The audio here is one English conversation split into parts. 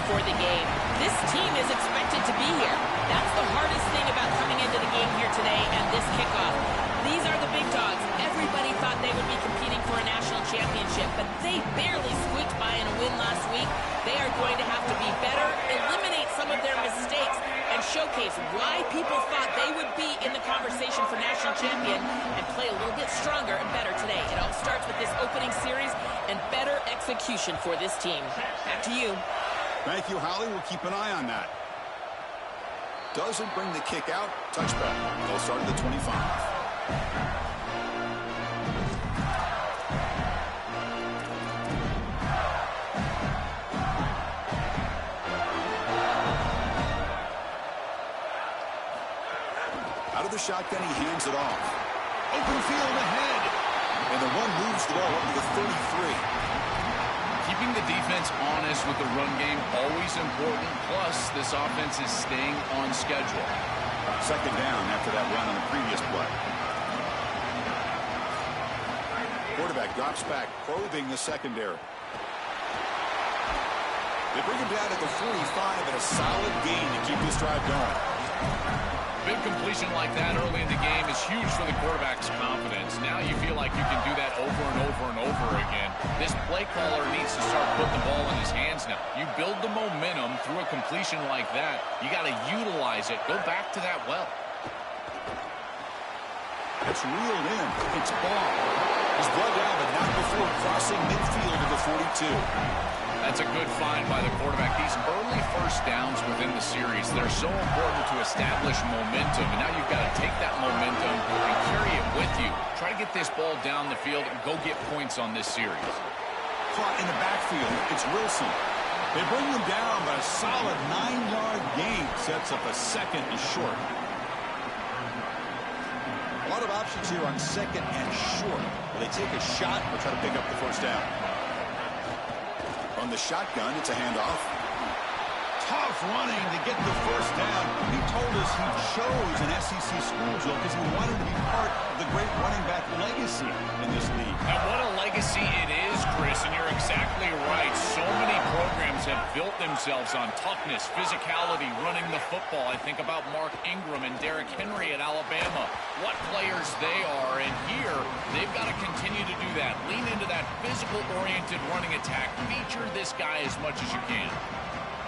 before the game. This team is expected to be here. That's the hardest thing about coming into the game here today and this kickoff. These are the big dogs. Everybody thought they would be competing for a national championship, but they barely squeaked by in a win last week. They are going to have to be better, eliminate some of their mistakes, and showcase why people thought they would be in the conversation for national champion and play a little bit stronger and better today. It all starts with this opening series and better execution for this team. Back to you. Thank you, Holly. We'll keep an eye on that. Doesn't bring the kick out. Touchback. They'll start at the 25. Out of the shotgun, he hands it off. Open field ahead. And the run moves the ball up to the 33. Keeping the defense honest with the run game, always important. Plus, this offense is staying on schedule. Second down after that run on the previous play. Quarterback drops back, probing the secondary. They bring him down at the 45 and a solid gain to keep this drive going. Big completion like that early in the game is huge for the quarterback's confidence. Now you feel like you can do that over and over and over again. This play caller needs to start putting the ball in his hands now. You build the momentum through a completion like that. You got to utilize it. Go back to that well. It's reeled in. It's ball. He's brought down, but not before crossing midfield to the 42. That's a good find by the quarterback. These early first downs within the series, they're so important to establish momentum. And now you've got to take that momentum and carry it with you. Try to get this ball down the field and go get points on this series. Caught in the backfield. It's Wilson. They bring him down, but a solid 9-yard gain sets up a second and short. A lot of options here on second and short. Will they take a shot or try to pick up the first down? From the shotgun, it's a handoff. Tough running to get the first down. He told us he chose an SEC school, Joe, because he wanted to be part of the great running back legacy in this league. And what a legacy it is, Chris, and you're exactly right. So many programs have built themselves on toughness, physicality, running the football. I think about Mark Ingram and Derrick Henry at Alabama. What players they are, and here they've got to continue to do that. Lean into that physical-oriented running attack. Feature this guy as much as you can.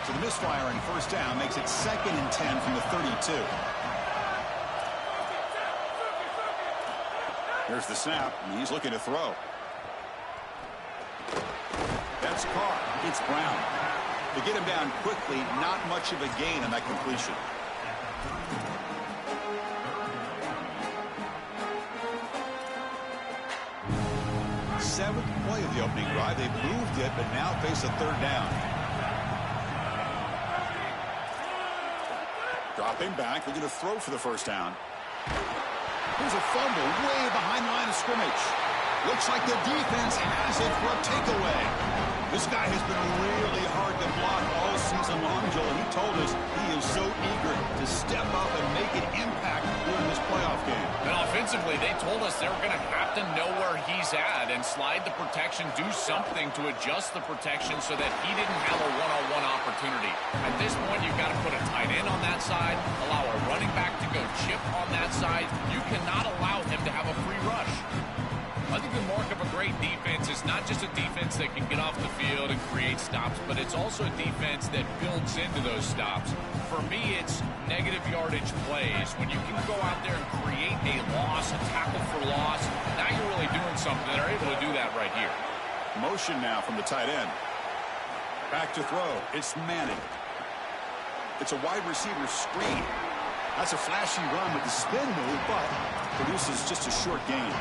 So the misfire on first down makes it 2nd and 10 from the 32. Here's the snap, and he's looking to throw. That's Carr. It's Brown. To get him down quickly, not much of a gain on that completion. Seventh play of the opening drive. They've moved it, but now face a third down. Dropping back, looking to throw for the first down. Here's a fumble way behind the line of scrimmage. Looks like the defense has it for a takeaway. This guy has been really hard to block all season long, Joel. He told us he is so eager to step up and make an impact during this playoff game. And offensively, they told us they were going to have to know where he's at and slide the protection, do something to adjust the protection so that he didn't have a one-on-one opportunity. At this point, you've got to put a tight end on that side, allow a running back to go chip on that side. You cannot allow him to have a free rush. I think the mark of a great defense is not just a defense that can get off the field and create stops, but it's also a defense that builds into those stops. For me, it's negative yardage plays. When you can go out there and create a loss, a tackle for loss, now you're really doing something. They're able to do that right here. Motion now from the tight end. Back to throw. It's Manning. It's a wide receiver screen. That's a flashy run with the spin move, but produces just a short gain.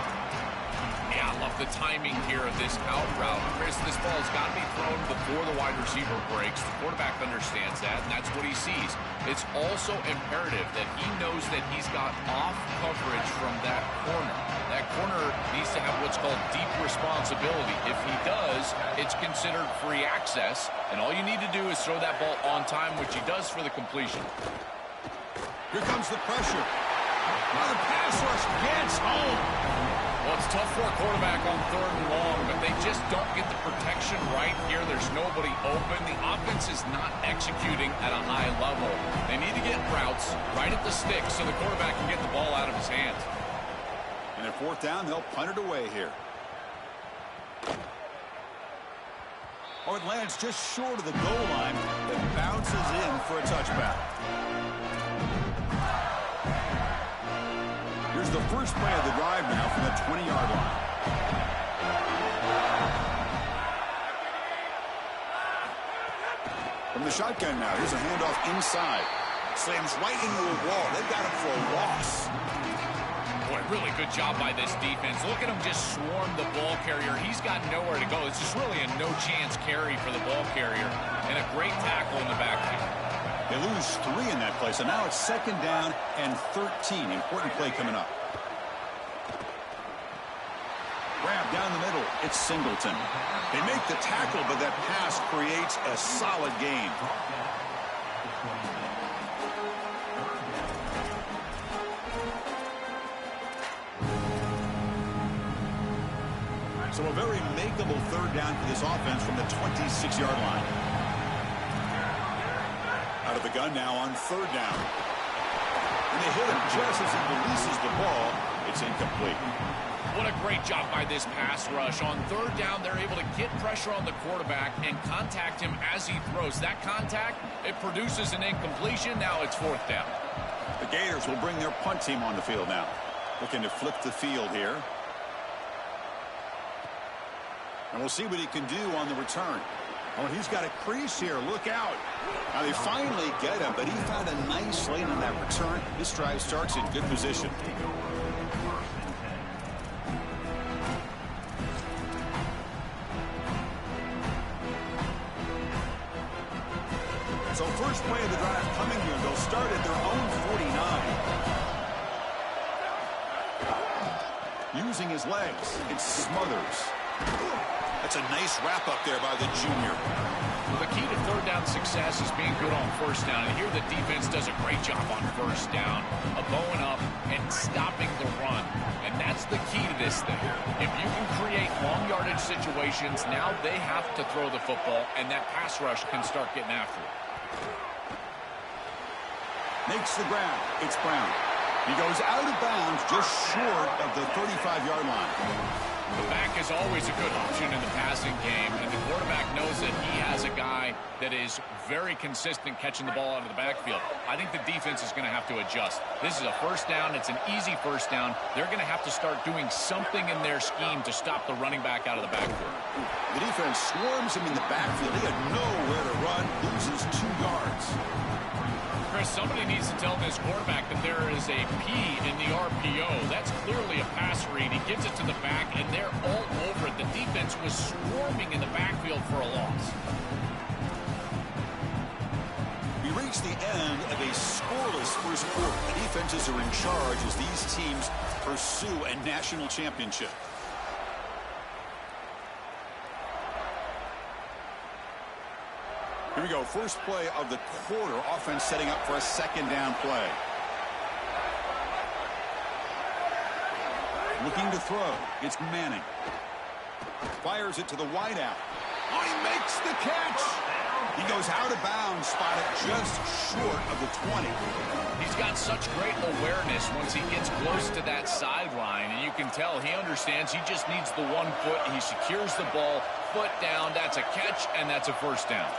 Yeah, I love the timing here of this out route. Chris, this ball's got to be thrown before the wide receiver breaks. The quarterback understands that, and that's what he sees. It's also imperative that he knows that he's got off coverage from that corner. That corner needs to have what's called deep responsibility. If he does, it's considered free access, and all you need to do is throw that ball on time, which he does for the completion. Here comes the pressure. Now the pass rush gets home. Well, it's tough for a quarterback on 3rd and long, but they just don't get the protection possession right here. There's nobody open. The offense is not executing at a high level. They need to get routes right at the stick so the quarterback can get the ball out of his hands. And at fourth down, they'll punt it away here. Oh, it lands just short of the goal line. It bounces in for a touchback. Here's the first play of the drive now from the 20-yard line. From the shotgun now, here's a handoff inside. Slams right into a wall. They've got him for a loss. Boy, really good job by this defense. Look at him just swarm the ball carrier. He's got nowhere to go. It's just really a no-chance carry for the ball carrier. And a great tackle in the backfield. They lose 3 in that play, so now it's second down and 13. Important play coming up. Grab down the middle. It's Singleton. They make the tackle, but that pass creates a solid gain. So a very makeable third down for this offense from the 26-yard line. Out of the gun now on third down. And they hit him just as he releases the ball. It's incomplete. What a great job by this pass rush. On third down, they're able to get pressure on the quarterback and contact him as he throws. That contact, it produces an incompletion. Now it's fourth down. The Gators will bring their punt team on the field now. Looking to flip the field here. And we'll see what he can do on the return. Oh, he's got a crease here. Look out. Now they finally get him, but he found a nice lane on that return. This drive starts in good position. So first play of the drive coming here. They'll start at their own 49. Using his legs, it's Smothers. That's a nice wrap-up there by the junior. Well, the key to third down success is being good on first down. And here the defense does a great job on first down of bowing up and stopping the run. And that's the key to this thing. If you can create long yardage situations, now they have to throw the football, and that pass rush can start getting after it. Makes the grab. It's Brown. He goes out of bounds just short of the 35-yard line. The back is always a good option in the passing game, and the quarterback knows that he has a guy that is very consistent catching the ball out of the backfield. I think the defense is going to have to adjust. This is a first down. It's an easy first down. They're going to have to start doing something in their scheme to stop the running back out of the backfield. The defense swarms him in the backfield. He had nowhere to run, loses 2 yards. Chris, somebody needs to tell this quarterback that there is a P in the RPO. That's clearly a pass read. He gives it to the back, and they're all over it. The defense was swarming in the backfield for a loss. We reach the end of a scoreless first quarter. The defenses are in charge as these teams pursue a national championship. Here we go. First play of the quarter. Offense setting up for a second down play. Looking to throw. It's Manning. Fires it to the wideout. Oh, he makes the catch. He goes out of bounds, spotted just short of the 20. He's got such great awareness once he gets close to that sideline, and you can tell he understands he just needs the 1 foot. He secures the ball, foot down. That's a catch, and that's a first down.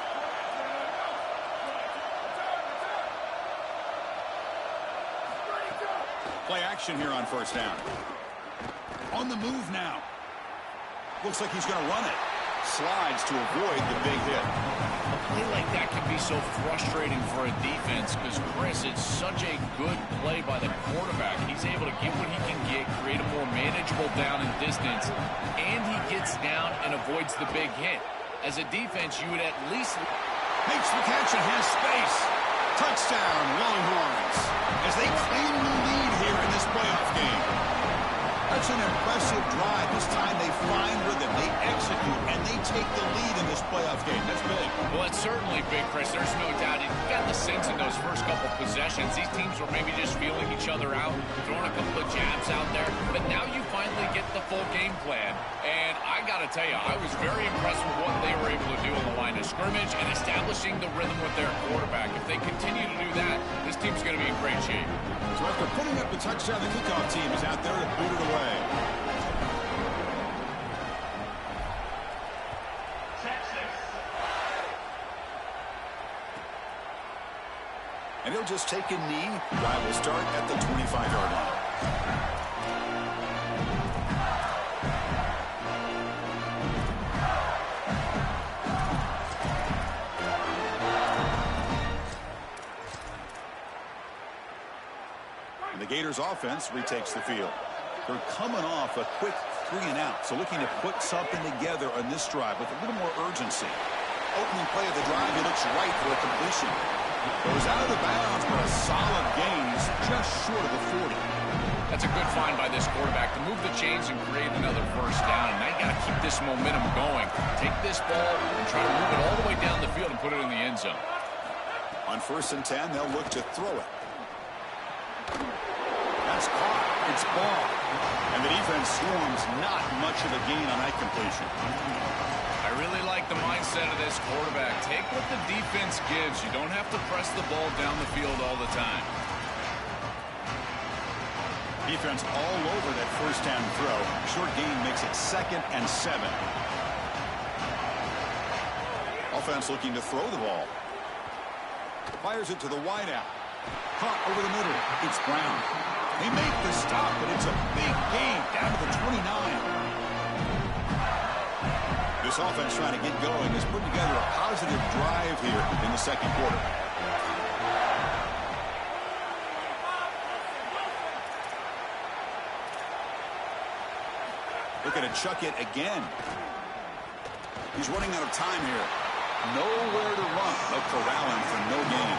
Play action here on first down. On the move now. Looks like he's going to run it. Slides to avoid the big hit. A play like that can be so frustrating for a defense because, Chris, it's such a good play by the quarterback. He's able to get what he can get, create a more manageable down and distance, and he gets down and avoids the big hit. As a defense, you would at least... Makes the catch and has space. Touchdown, Longhorns, as they claim the lead here in this playoff game. That's an impressive drive. This time they find rhythm, they execute, and they take the lead in this playoff game. That's big. Well, it's certainly big, Chris. There's no doubt. You got the sense in those first couple possessions. These teams were maybe just feeling each other out, throwing a couple of jabs out there. But now you finally get the full game plan. And I I got to tell you, I was very impressed with what they were able to do on the line of scrimmage and establishing the rhythm with their quarterback. If they continue to do that, this team's going to be in great shape. So after putting up the touchdown, the kickoff team is out there to boot it away. And he'll just take a knee. Drive will start at the 25-yard line. And the Gators offense retakes the field. They're coming off a quick 3-and-out, so looking to put something together on this drive with a little more urgency. Opening play of the drive, he looks right for a completion. Goes out of the bounds, but a solid gain. He's just short of the 40. That's a good find by this quarterback to move the chains and create another first down. And now you got to keep this momentum going. Take this ball and try to move it all the way down the field and put it in the end zone. On 1st and 10, they'll look to throw it. That's caught. It's ball. And the defense swarms. Not much of a gain on that completion. I really like the mindset of this quarterback. Take what the defense gives. You don't have to press the ball down the field all the time. Defense all over that first down throw. Short gain makes it 2nd and 7. Offense looking to throw the ball. Fires it to the wideout. Caught over the middle. It's Brown. They make the stop, but it's a big gain down to the 29. This offense trying to get going is putting together a positive drive here in the second quarter. Looking to chuck it again. He's running out of time here. Nowhere to run. No corralling for no gain.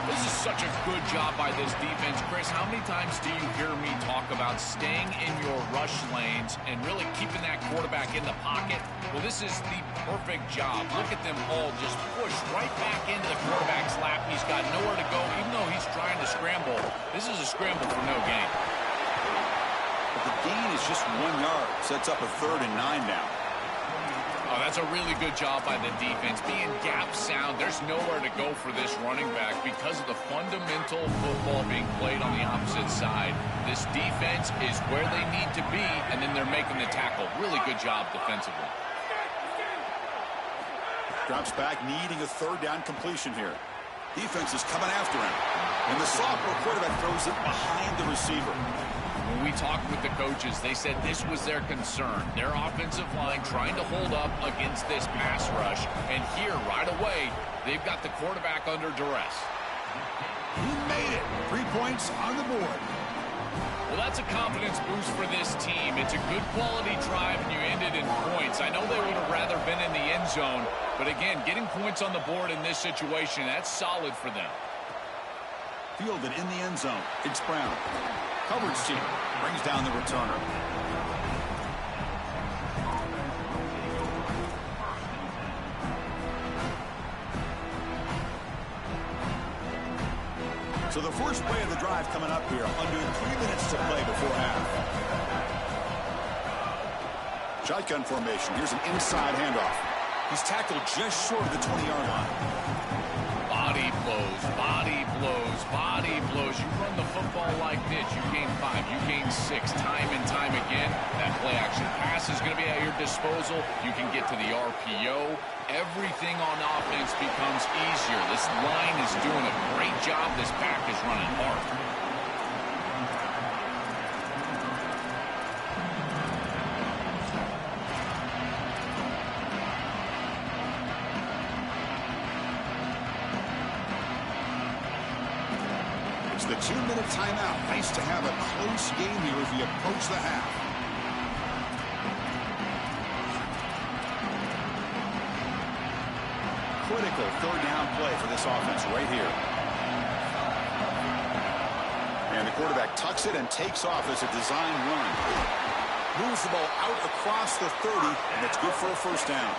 This is such a good job by this defense. Chris, how many times do you hear me talk about staying in your rush lanes and really keeping that quarterback in the pocket? Well, this is the perfect job. Look at them all just push right back into the quarterback's lap. He's got nowhere to go, even though he's trying to scramble. This is a scramble for no gain. But the gain is just 1 yard. Sets up a 3rd and 9 now. Oh, that's a really good job by the defense. Being gap sound, there's nowhere to go for this running back because of the fundamental football being played on the opposite side. This defense is where they need to be, and then they're making the tackle. Really good job defensively. Drops back, needing a 3rd down completion here. Defense is coming after him. And the sophomore quarterback throws it behind the receiver. When we talked with the coaches, they said this was their concern. Their offensive line trying to hold up against this pass rush. And here, right away, they've got the quarterback under duress. He made it. 3 points on the board. Well, that's a confidence boost for this team. It's a good quality drive, and you ended in points. I know they would have rather been in the end zone. But again, getting points on the board in this situation, that's solid for them. Fielded in the end zone. It's Brown. Coverage team brings down the returner. So the first play of the drive coming up here. Under 3 minutes to play before half. Shotgun formation. Here's an inside handoff. He's tackled just short of the 20-yard line. Body blows, body blows, body blows. You run the football like this, you gain 5, you gain 6, time and time again. That play action pass is going to be at your disposal. You can get to the RPO. Everything on offense becomes easier. This line is doing a great job. This back is running hard. The 2-minute timeout. Nice to have a close game here as we approach the half. Critical 3rd down play for this offense right here. And the quarterback tucks it and takes off as a design run. Moves the ball out across the 30, and it's good for a first down.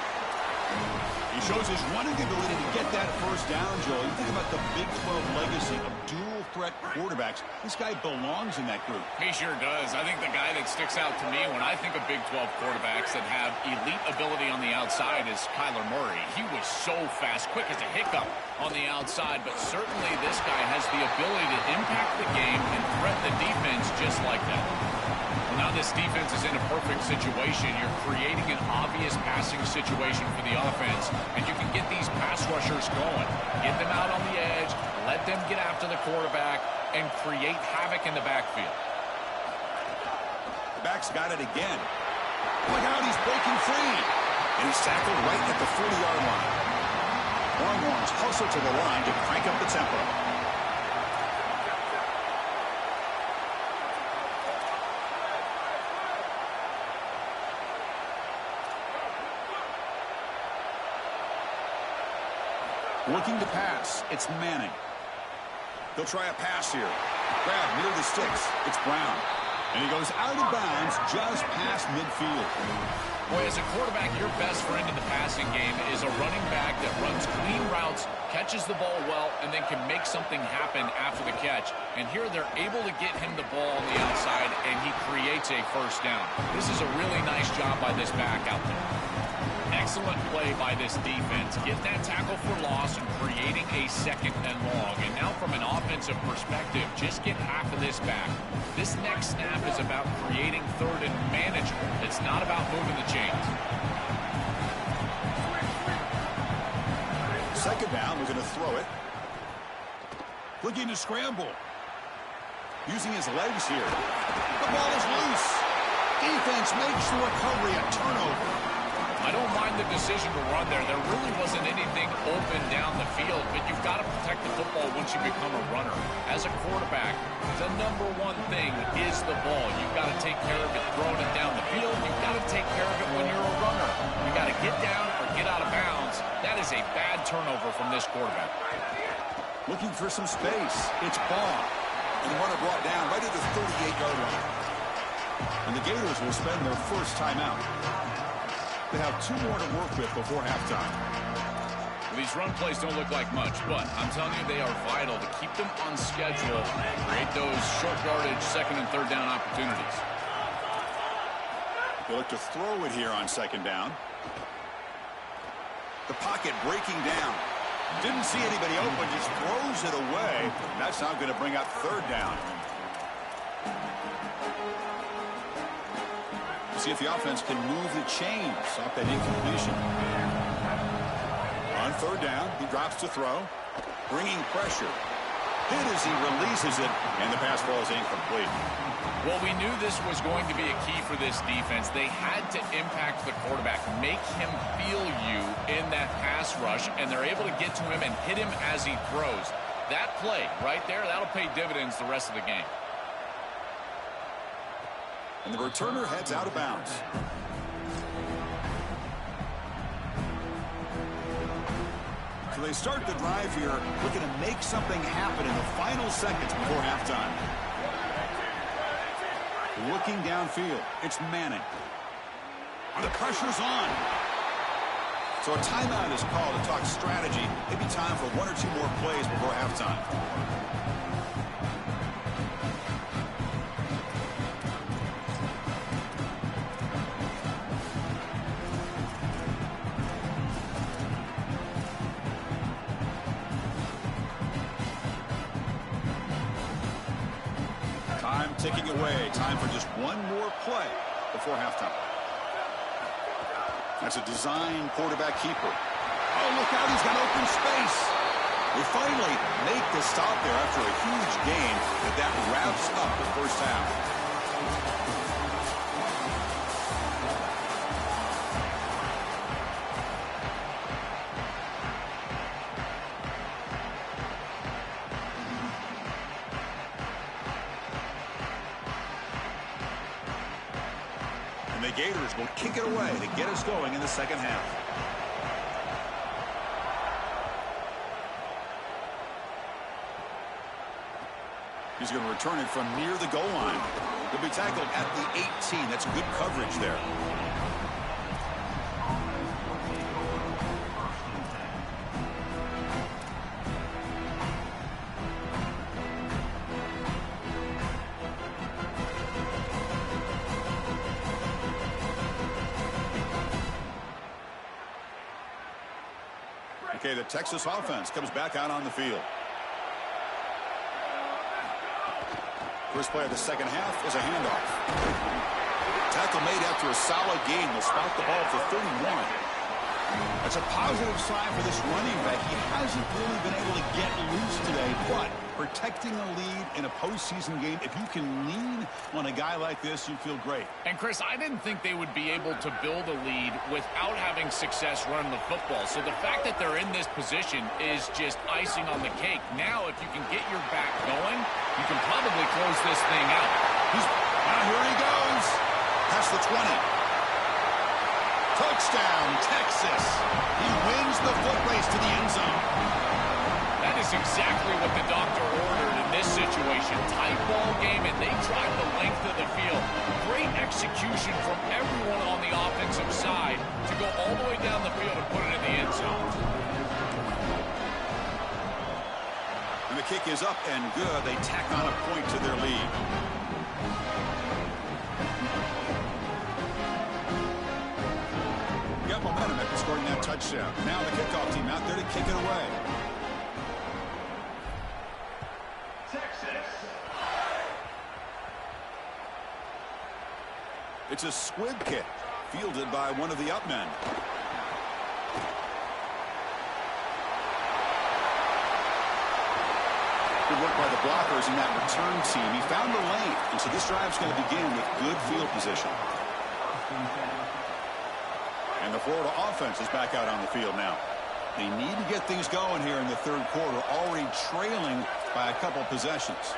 He shows his running ability to get that first down, Joe. You think about the Big 12 legacy of dual-threat quarterbacks. This guy belongs in that group. He sure does. I think the guy that sticks out to me when I think of Big 12 quarterbacks that have elite ability on the outside is Kyler Murray. He was so fast, quick as a hiccup on the outside, but certainly this guy has the ability to impact the game and threaten the defense just like that. Now this defense is in a perfect situation. You're creating an obvious passing situation for the offense, and you can get these pass rushers going. Get them out on the edge, let them get after the quarterback, and create havoc in the backfield. The back's got it again. Look out, he's breaking free. And he's tackled right at the 40-yard line. Longhorns hustle to the line to crank up the tempo. Looking to pass. It's Manning. They'll try a pass here. Grab near the sticks. It's Brown. And he goes out of bounds just past midfield. Boy, as a quarterback, your best friend in the passing game is a running back that runs clean routes, catches the ball well, and then can make something happen after the catch. And here they're able to get him the ball on the outside, and he creates a first down. This is a really nice job by this back out there. Excellent play by this defense. Get that tackle for loss and creating a second and long. And now from an offensive perspective, just get half of this back. This next snap is about creating third and manageable. It's not about moving the chains. Second down, we're going to throw it. Looking to scramble. Using his legs here. The ball is loose. Defense makes the recovery a turnover. I don't mind the decision to run there. There really wasn't anything open down the field, but you've got to protect the football once you become a runner. As a quarterback, the number one thing is the ball. You've got to take care of it throwing it down the field. You've got to take care of it when you're a runner. You've got to get down or get out of bounds. That is a bad turnover from this quarterback. Looking for some space. It's Baugh. And the runner brought down right at the 38-yard line. And the Gators will spend their first timeout. They have two more to work with before halftime. Well, these run plays don't look like much, but I'm telling you they are vital to keep them on schedule, create those short yardage second and third down opportunities. They look to throw it here on second down. The pocket breaking down. Didn't see anybody open, just throws it away. That's not going to bring up third down. See if the offense can move the chains off that incompletion. On third down, he drops to throw, bringing pressure. Hit as he releases it, and the pass ball is incomplete. Well, we knew this was going to be a key for this defense. They had to impact the quarterback, make him feel you in that pass rush, and they're able to get to him and hit him as he throws. That play right there, that'll pay dividends the rest of the game. And the returner heads out of bounds. So they start the drive here, looking to make something happen in the final seconds before halftime. Looking downfield, it's Manning. The pressure's on. So a timeout is called to talk strategy. Maybe time for one or two more plays before halftime. Ticking away. Time for just one more play before halftime. That's a design quarterback keeper. Oh, look out. He's got open space. They finally make the stop there after a huge gain. That wraps up the first half. Gators will kick it away to get us going in the second half. He's going to return it from near the goal line. He'll be tackled at the 18. That's good coverage there. Okay, the Texas offense comes back out on the field. First play of the second half is a handoff. Tackle made after a solid gain. Will spot the ball for 31. That's a positive sign for this running back. He hasn't really been able to get loose today, but protecting a lead in a postseason game, if you can lean on a guy like this, you feel great. And, Chris, I didn't think they would be able to build a lead without having success running the football. So the fact that they're in this position is just icing on the cake. Now, if you can get your back going, you can probably close this thing out. Here he goes. Past the 20. Touchdown, Texas. He wins the foot race to the end zone. That is exactly what the doctor ordered in this situation. Tight ball game, and they drive the length of the field. Great execution from everyone on the offensive side to go all the way down the field and put it in the end zone. And the kick is up and good. They tack on a point to their lead. Got momentum after scoring that touchdown. Now the kickoff team out there to kick it away. It's a squib kick, fielded by one of the up men. Good work by the blockers in that return team. He found the lane, and so this drive's going to begin with good field position. And the Florida offense is back out on the field now. They need to get things going here in the third quarter, already trailing by a couple possessions.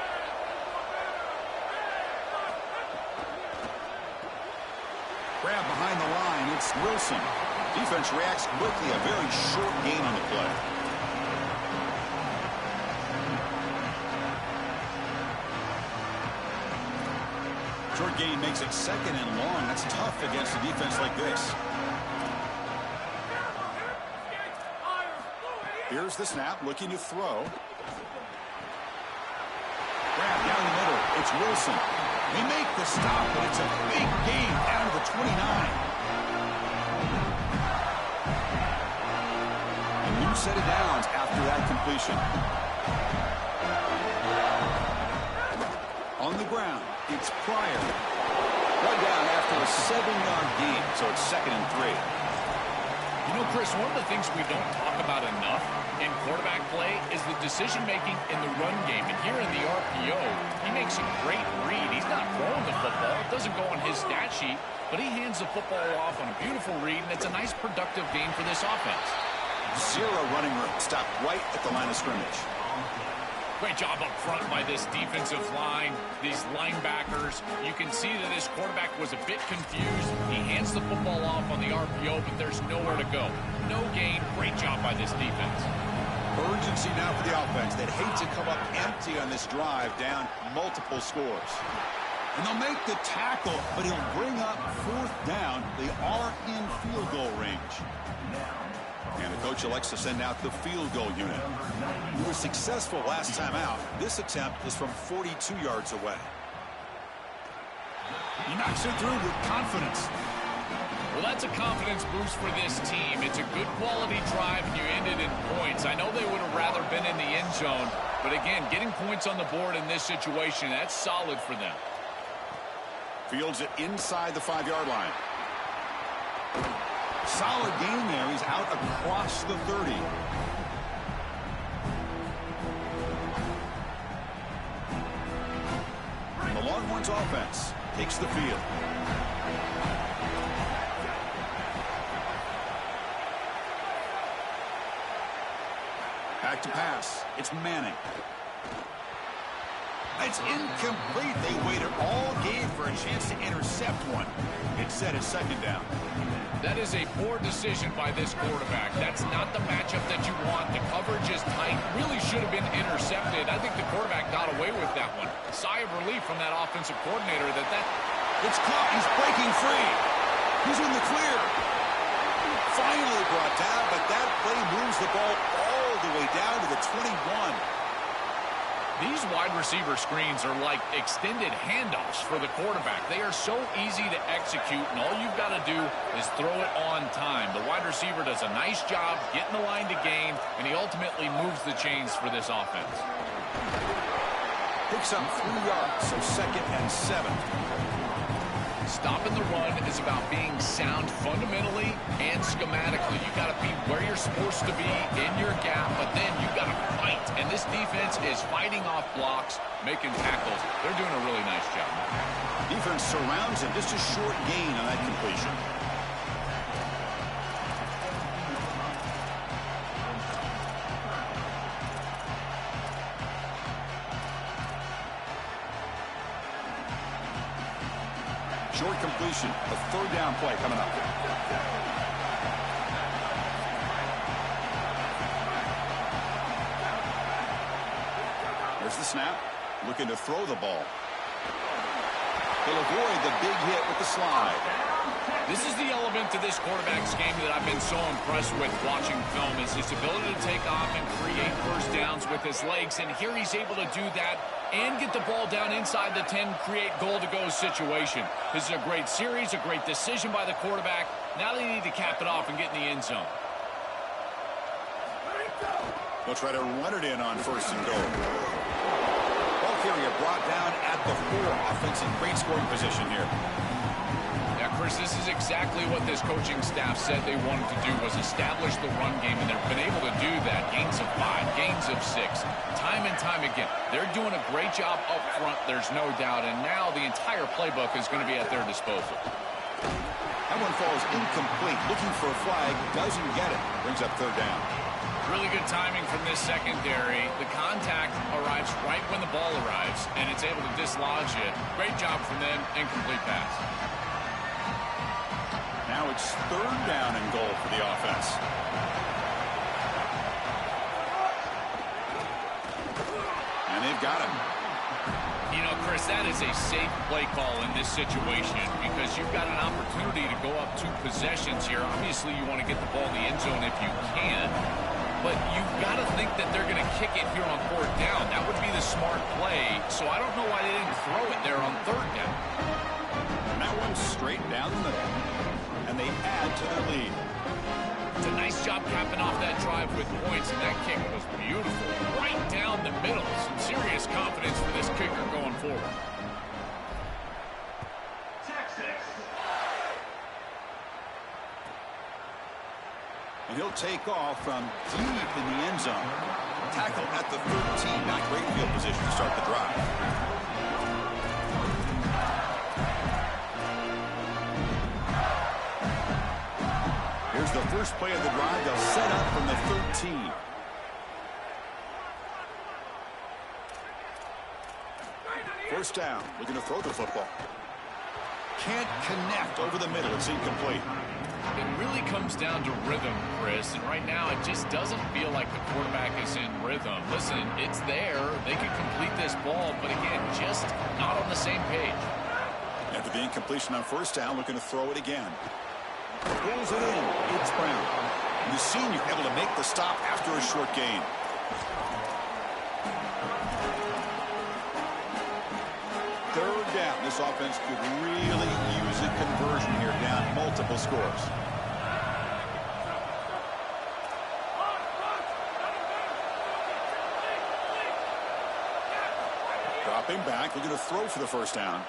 Grab behind the line, it's Wilson. Defense reacts quickly, a very short gain on the play. Short gain makes it second and long. That's tough against a defense like this. Here's the snap, looking to throw. Grab down the middle, it's Wilson. They make the stop, but it's a big gain down to the 29. A new set of downs after that completion. On the ground, it's Pryor. Run down after a 7-yard gain, so it's 2nd and 3. You know, Chris, one of the things we don't talk about enough in quarterback play is the decision-making in the run game. And here in the RPO, he makes a great read. He's not throwing the football. It doesn't go on his stat sheet, but he hands the football off on a beautiful read, and it's a nice, productive game for this offense. Zero running room. Stopped right at the line of scrimmage. Great job up front by this defensive line, these linebackers. You can see that this quarterback was a bit confused. He hands the football off on the RPO, but there's nowhere to go. No gain. Great job by this defense. Urgency now for the offense. They'd hate to come up empty on this drive, down multiple scores. And they'll make the tackle, but he'll bring up 4th down. They are in field goal range. And the coach elects to send out the field goal unit. He was successful last time out. This attempt is from 42 yards away. He knocks it through with confidence. Well, that's a confidence boost for this team. It's a good quality drive, and you ended in points. I know they would have rather been in the end zone, but again, getting points on the board in this situation, that's solid for them. Fields it inside the 5-yard line. Solid gain there. He's out across the 30. And the Longhorns offense takes the field. Back to pass. It's Manning. It's incomplete. They waited all game for a chance to intercept one. Instead, it's 2nd down. That is a poor decision by this quarterback. That's not the matchup that you want. The coverage is tight. Really should have been intercepted. I think the quarterback got away with that one. A sigh of relief from that offensive coordinator that... It's caught. He's breaking free. He's in the clear. Finally brought down, but that play moves the ball all the way down to the 21. These wide receiver screens are like extended handoffs for the quarterback. They are so easy to execute, and all you've got to do is throw it on time. The wide receiver receiver does a nice job getting the line to gain, and he ultimately moves the chains for this offense. Picks up 3 yards, so 2nd and 7. Stopping the run is about being sound fundamentally and schematically. You got to be where you're supposed to be in your gap, but then you got to fight. And this defense is fighting off blocks, making tackles. They're doing a really nice job. Defense surrounds him. Just a short gain on that completion. Short completion. A 3rd down play coming up. There's the snap. Looking to throw the ball. He'll avoid the big hit with the slide. This is the element to this quarterback's game that I've been so impressed with watching film, is his ability to take off and create first downs with his legs. And here he's able to do that and get the ball down inside the 10, create goal-to-go situation. This is a great series, a great decision by the quarterback. Now they need to cap it off and get in the end zone. They'll try to run it in on 1st and goal. Ball carrier brought down at the 4. Offensive great scoring position here. Yeah, Chris, this is exactly what this coaching staff said they wanted to do, was establish the run game, and they've been able to do that. Gains of 5, gains of 6, time and time again. They're doing a great job up front, there's no doubt, and now the entire playbook is going to be at their disposal. That one falls incomplete. Looking for a flag, doesn't get it. Brings up 3rd down. Really good timing from this secondary. The contact arrives right when the ball arrives, and it's able to dislodge it. Great job from them. Incomplete pass. Now it's 3rd down and goal for the offense. And they've got him. You know, Chris, that is a safe play call in this situation because you've got an opportunity to go up 2 possessions here. Obviously, you want to get the ball in the end zone if you can, but you've got to think that they're going to kick it here on 4th down. That would be the smart play, so I don't know why they didn't throw it there on 3rd down. And that one's straight down the middle, and they add to their lead. It's a nice job capping off that drive with points, and that kick was beautiful. Right down the middle. Some serious confidence for this kicker going forward. And he'll take off from deep in the end zone. Tackle at the 13. Not great field position to start the drive. Here's the first play of the drive. They'll set up from the 13. First down. Looking to throw the football. Can't connect over the middle. It's incomplete. It really comes down to rhythm, Chris, and right now it just doesn't feel like the quarterback is in rhythm. Listen, it's there. They could complete this ball, but again, just not on the same page. After the incompletion on first down, looking to throw it again. Pulls it in. It's Brown. And the senior able to make the stop after a short gain. Third down. This offense could really use a conversion here, down multiple scores. Dropping back, looking to throw for the first down.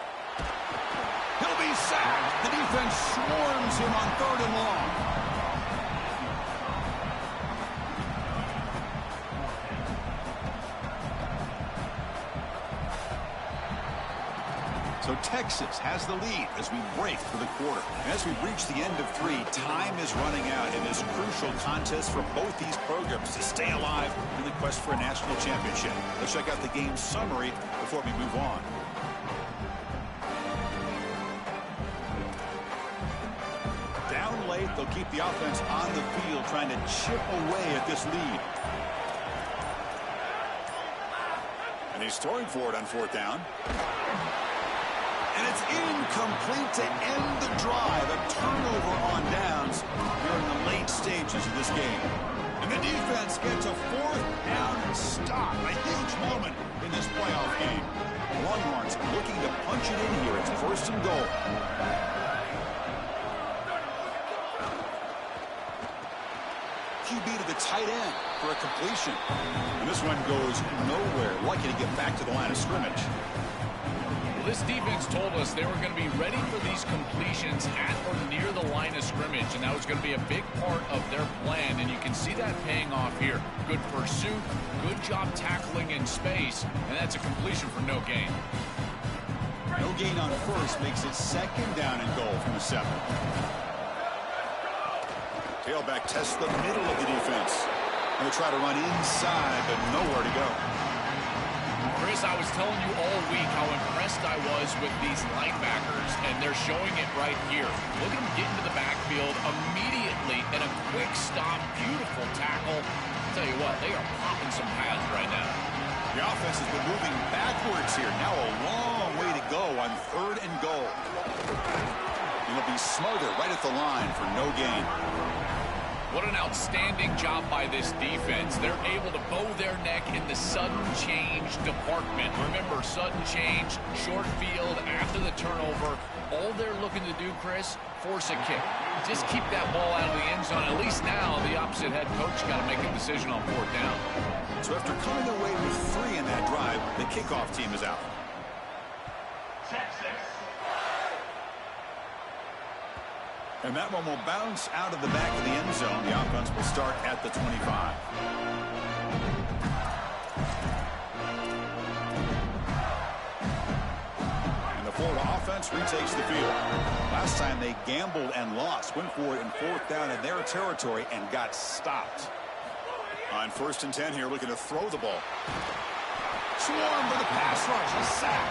He'll be sacked. The defense swarms him on 3rd and long. So Texas has the lead as we break for the quarter. And as we reach the end of 3, time is running out in this crucial contest for both these programs to stay alive in the quest for a national championship. Let's check out the game summary before we move on. Down late, they'll keep the offense on the field trying to chip away at this lead. And he's throwing for it on 4th down. And it's incomplete to end the drive. A turnover on downs here in the late stages of this game. And the defense gets a 4th down stop. A huge moment in this playoff game. Longhorns looking to punch it in here. It's 1st and goal. QB to the tight end for a completion. And this one goes nowhere. Lucky to get back to the line of scrimmage. Well, this defense told us they were going to be ready for these completions at or near the line of scrimmage, and that was going to be a big part of their plan, and you can see that paying off here. Good pursuit, good job tackling in space, and that's a completion for no gain. No gain on first makes it second down and goal from the 7. Tailback tests the middle of the defense. Going to try to run inside, but nowhere to go. Chris, I was telling you all week how impressed I was with these linebackers, and they're showing it right here. Look at them get into the backfield immediately, and a quick stop, beautiful tackle. I'll tell you what, they are popping some pads right now. The offense has been moving backwards here. Now a long way to go on 3rd and goal. It'll be smothered right at the line for no gain. What an outstanding job by this defense. They're able to bow their neck in the sudden change department. Remember, sudden change, short field, after the turnover. All they're looking to do, Chris, force a kick. Just keep that ball out of the end zone. At least now the opposite head coach got to make a decision on 4th down. So after coming away with 3 in that drive, the kickoff team is out. And that one will bounce out of the back of the end zone. The offense will start at the 25. And the Florida offense retakes the field. Last time they gambled and lost. Went for it in 4th down in their territory and got stopped. On 1st and 10 here, looking to throw the ball. Swarm for the pass rush. A sack.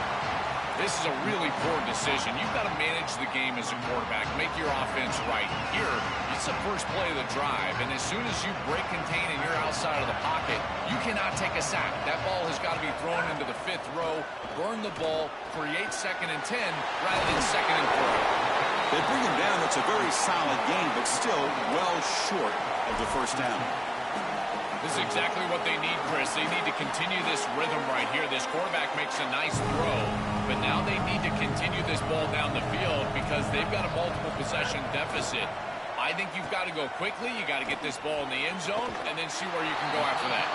This is a really poor decision. You've got to manage the game as a quarterback, make your offense right. Here, it's the first play of the drive, and as soon as you break contain and you're outside of the pocket, you cannot take a sack. That ball has got to be thrown into the 5th row, burn the ball, create 2nd and 10 rather than 2nd and 4. They bring him down. It's a very solid game, but still well short of the 1st down. This is exactly what they need, Chris. They need to continue this rhythm right here. This quarterback makes a nice throw, but now they need to continue this ball down the field because they've got a multiple possession deficit. I think you've got to go quickly. You got to get this ball in the end zone and then see where you can go after that.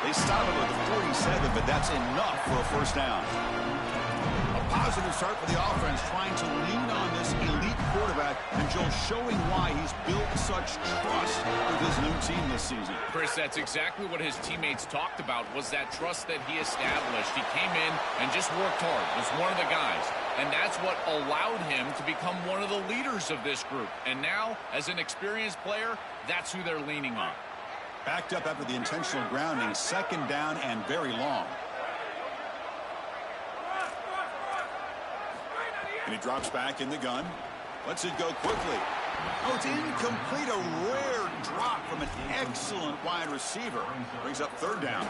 They stop it with the 47, but that's enough for a 1st down. A positive start for the offense, trying to lean on this elite quarterback, and Joe showing why he's built such trust with his new team this season. Chris, that's exactly what his teammates talked about, was that trust that he established. He came in and just worked hard, was one of the guys, and that's what allowed him to become one of the leaders of this group. And now, as an experienced player, that's who they're leaning on. Backed up after the intentional grounding, 2nd down and very long. And he drops back in the gun. Lets it go quickly. Oh, it's incomplete. A rare drop from an excellent wide receiver. Brings up 3rd down.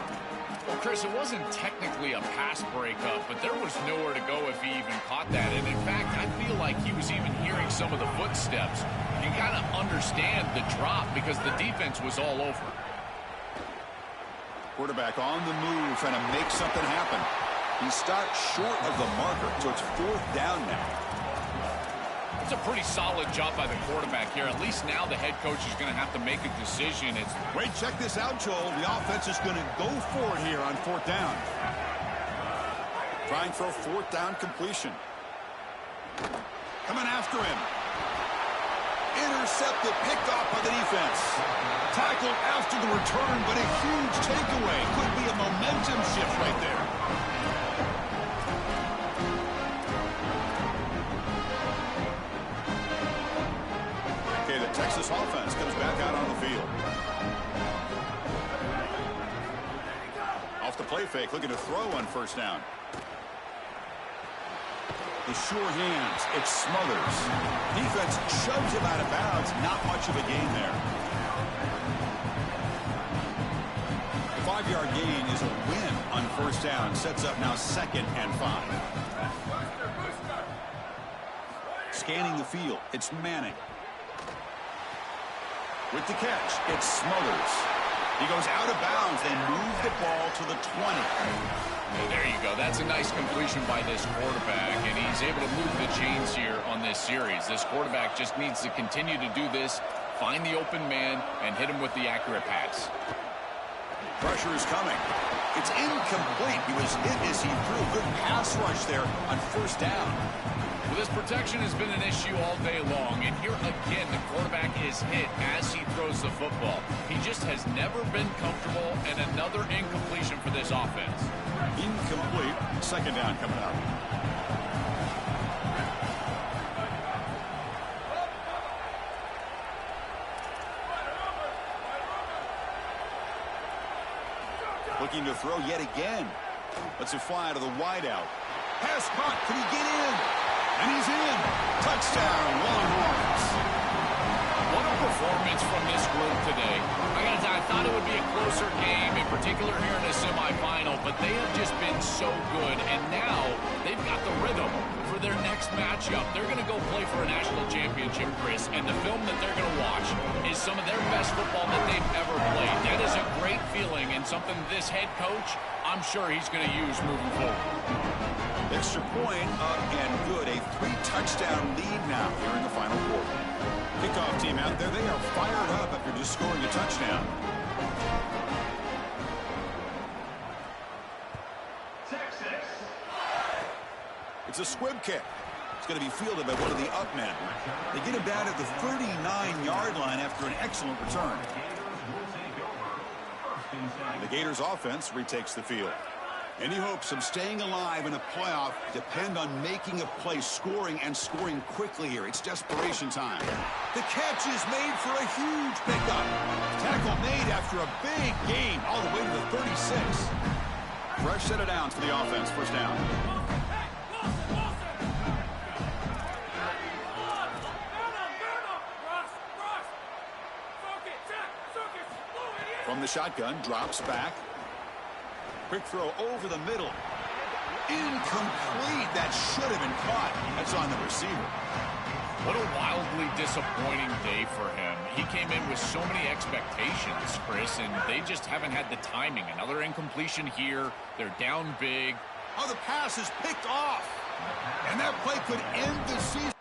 Well, Chris, it wasn't technically a pass breakup, but there was nowhere to go if he even caught that. And in fact, I feel like he was even hearing some of the footsteps. You got to understand the drop because the defense was all over. Quarterback on the move, trying to make something happen. He stopped short of the marker, so it's 4th down now. It's a pretty solid job by the quarterback here. At least now the head coach is going to have to make a decision. Wait, check this out, Joel. The offense is going to go for it here on 4th down. Trying for a 4th down completion. Coming after him. Intercepted, picked off by the defense. Tackled after the return, but a huge takeaway. Could be a momentum shift right there. Okay, the Texas offense comes back out on the field. Off the play fake, looking to throw on 1st down. The sure hands, it smothers. Defense shoves him out of bounds. Not much of a gain there. The 5-yard gain is a win on 1st down. Sets up now 2nd and 5. Scanning the field, it's Manning. With the catch, it smothers. He goes out of bounds and moves the ball to the 20. There you go. That's a nice completion by this quarterback, and he's able to move the chains here on this series. This quarterback just needs to continue to do this find the open man and hit him with the accurate pass. Pressure is coming. It's incomplete. He was hit as he threw. Good pass rush there on first down. Well, this protection has been an issue all day long, and here again the quarterback is hit as he throws the football. He just has never been comfortable, and another incompletion for this offense. Incomplete. Second down coming up. Looking to throw yet again. Lets it fly out of the wideout. Pass caught. Can he get in? And he's in. Touchdown, Longhorns. What a performance from this group today. I thought it would be a closer game, in particular here in the semifinal, but they have just been so good, and now they've got the rhythm for their next matchup. They're going to go play for a national championship, Chris, and the film that they're going to watch is some of their best football that they've ever played. That is a great feeling and something this head coach, I'm sure he's going to use moving forward. Extra point up and good. A 3-touchdown lead now here in the final quarter. Kickoff team out there. They are fired up after just scoring a touchdown. It's a squib kick. It's going to be fielded by one of the up men. They get him down at the 39-yard line after an excellent return. The Gators offense retakes the field. Any hopes of staying alive in a playoff depend on making a play, scoring, and scoring quickly here. It's desperation time. The catch is made for a huge pickup. Tackle made after a big gain all the way to the 36. Fresh set of downs for the offense. First down. From the shotgun, drops back. Quick throw over the middle. Incomplete. That should have been caught. That's on the receiver. What a wildly disappointing day for him. He came in with so many expectations, Chris, and they just haven't had the timing. Another incompletion here. They're down big. Oh, the pass is picked off. And that play could end the season.